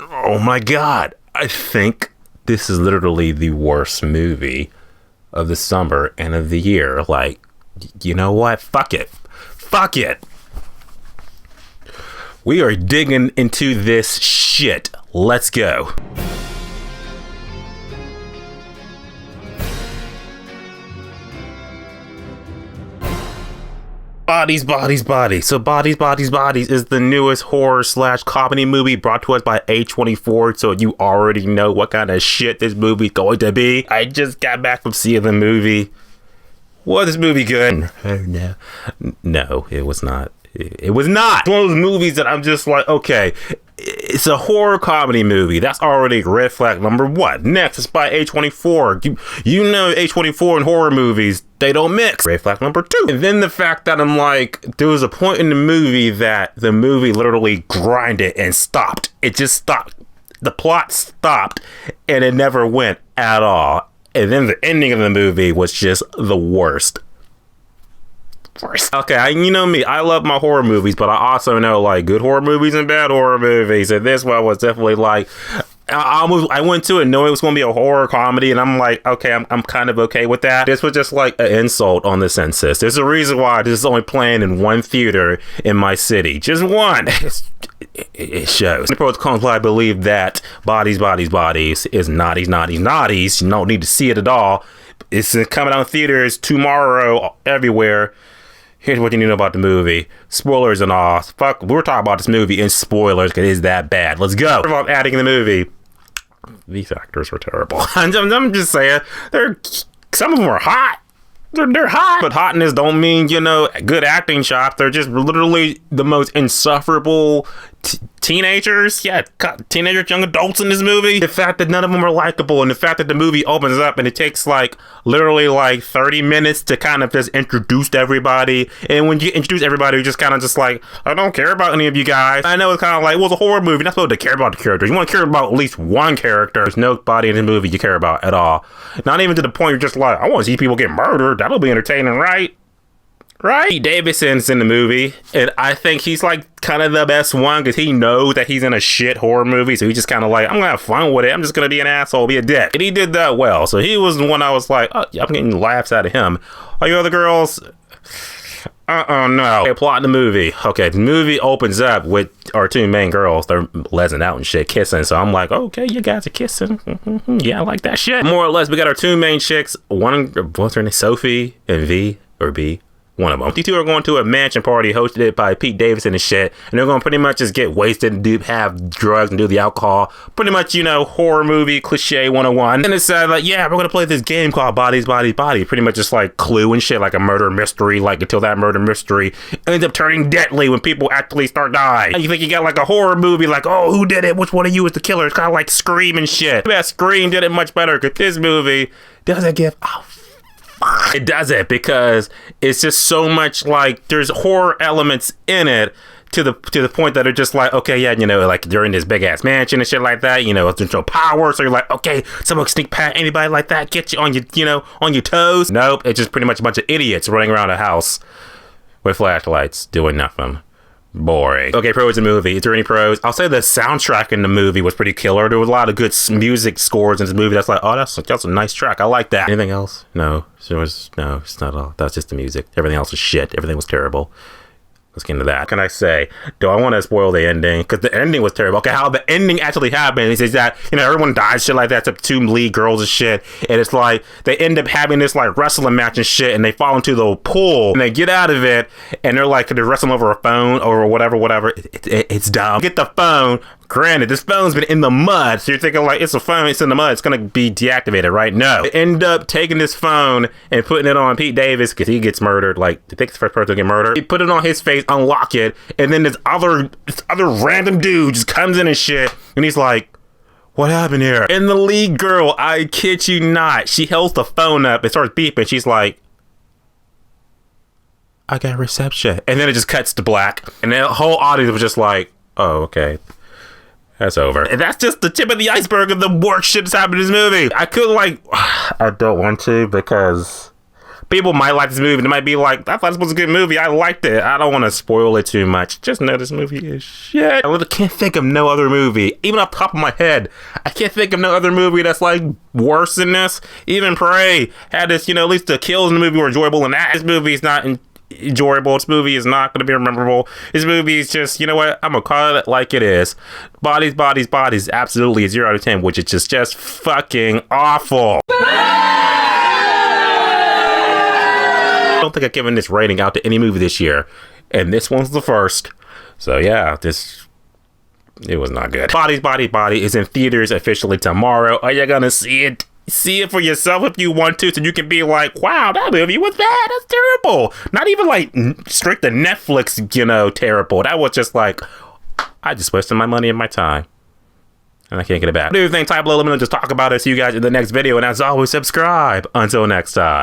Oh my god. I think this is literally the worst movie of the summer and of the year. Like, you know what? Fuck it. Fuck it. We are digging into this shit. Let's go. Bodies, Bodies, Bodies. So Bodies, Bodies, Bodies is the newest horror / comedy movie brought to us by A24. So you already know what kind of shit this movie's going to be. I just got back from seeing the movie. Was this movie good? No. No, it was not. It was not. It's one of those movies that I'm just like, okay, it's a horror comedy movie. That's already red flag number one. Next, it's by A24. You know A24 and horror movies, they don't mix. Red flag number two. And then the fact that I'm like, there was a point in the movie that the movie literally grinded and stopped. It just stopped. The plot stopped and it never went at all. And then the ending of the movie was just the worst. Okay, you know me, I love my horror movies, but I also know like good horror movies and bad horror movies, and this one was definitely like, I went to it knowing it was going to be a horror comedy, and I'm like, okay, I'm kind of okay with that. This was just like an insult on the census. There's a reason why this is only playing in one theater in my city, just one. It shows. The pros and cons, I believe that Bodies, Bodies, Bodies is naughties, naughties, naughties. You don't need to see it at all. It's coming out in theaters tomorrow everywhere. Here's what you need to know about the movie. Spoilers and all. Fuck, we're talking about this movie in spoilers because it is that bad. Let's go. About adding in the movie. These actors were terrible. I'm just saying, some of them are hot. They're hot. But hotness don't mean, good acting chops. They're just literally the most insufferable teenagers. Yeah, teenagers, young adults in this movie. The fact that none of them are likable, and the fact that the movie opens up and it takes literally 30 minutes to kind of just introduce everybody. And when you introduce everybody, you're just kind of just like, I don't care about any of you guys. I know it's kind of like, well, it's a horror movie. You're not supposed to care about the characters. You want to care about at least one character. There's nobody in the movie you care about at all. Not even to the point you're just like, I want to see people get murdered. That'll be entertaining, right? Right? Pete Davidson's in the movie, and I think he's kind of the best one because he knows that he's in a shit horror movie, so he's just kind of like, I'm gonna have fun with it. I'm just gonna be an asshole, be a dick. And he did that well, so he was the one I was like, oh, yeah, I'm getting laughs out of him. All you other girls, no. Okay, plot in the movie. Okay, the movie opens up with our two main girls. They're lezzing out and shit, kissing. So I'm like, okay, you guys are kissing. Yeah, I like that shit. More or less, we got our two main chicks. What's her name? Sophie and V or B. One of them. These two are going to a mansion party hosted by Pete Davidson and shit, and they're going to pretty much just get wasted and have drugs and do the alcohol. Pretty much, horror movie cliche 101. And it's like, yeah, we're going to play this game called Bodies, Bodies, Bodies. Pretty much just like Clue and shit, like a murder mystery, until that murder mystery ends up turning deadly when people actually start dying. And you think you got a horror movie, oh, who did it? Which one of you is the killer? It's kind of like Scream and shit. Yeah, Scream did it much better because this movie doesn't give it doesn't, because it's just so much there's horror elements in it to the point that are just okay, yeah, they're in this big ass mansion and shit like that, there's no power, so you're like, okay, someone can sneak past anybody like that, get you on your on your toes. Nope, it's just pretty much a bunch of idiots running around a house with flashlights doing nothing. Boring. Okay, pros in the movie. Is there any pros? I'll say the soundtrack in the movie was pretty killer. There was a lot of good music scores in the movie. That's oh, that's a nice track. I like that. Anything else? No. It's not all. That's just the music. Everything else was shit. Everything was terrible. Let's get into that. What can I say? Do I want to spoil the ending? Because the ending was terrible. Okay, how the ending actually happened is that, everyone dies, shit like that, except two lead girls and shit. And it's they end up having this wrestling match and shit, and they fall into the pool, and they get out of it, and they're wrestling over a phone or whatever. It's dumb. Get the phone. Granted, this phone's been in the mud, so you're thinking it's a phone, it's in the mud, it's gonna be deactivated, right? No. They end up taking this phone and putting it on Pete Davis because he gets murdered. I think it's the first person to get murdered. They put it on his face, unlock it, and then this other random dude just comes in and shit, and he's like, what happened here? And the lead girl, I kid you not, she holds the phone up and starts beeping. She's like, I got reception. And then it just cuts to black, and the whole audience was just like, oh, okay. That's over. And that's just the tip of the iceberg of the worst shit that's happened in this movie. I could I don't want to because People might like this movie. They might be like, I thought this was a good movie. I liked it. I don't want to spoil it too much. Just know this movie is shit. I can't think of no other movie. Even off the top of my head, I can't think of no other movie that's like worse than this. Even Prey had this, at least the kills in the movie were enjoyable, and this movie is not enjoyable. This movie is not going to be memorable. This movie is just, you know what? I'm going to call it like it is. Bodies, absolutely a 0 out of 10, which is just fucking awful. I don't think I've given this rating out to any movie this year, and this one's the first. So yeah, it was not good. Body is in theaters officially tomorrow. Are you gonna see it? See it for yourself if you want to, so you can be like, wow, that movie was bad. That's terrible. Not even like straight to Netflix, terrible. That was just like, I just wasted my money and my time, and I can't get it back. Do you think? Type below, let me know, just talk about it. See you guys in the next video, and as always, subscribe. Until next time.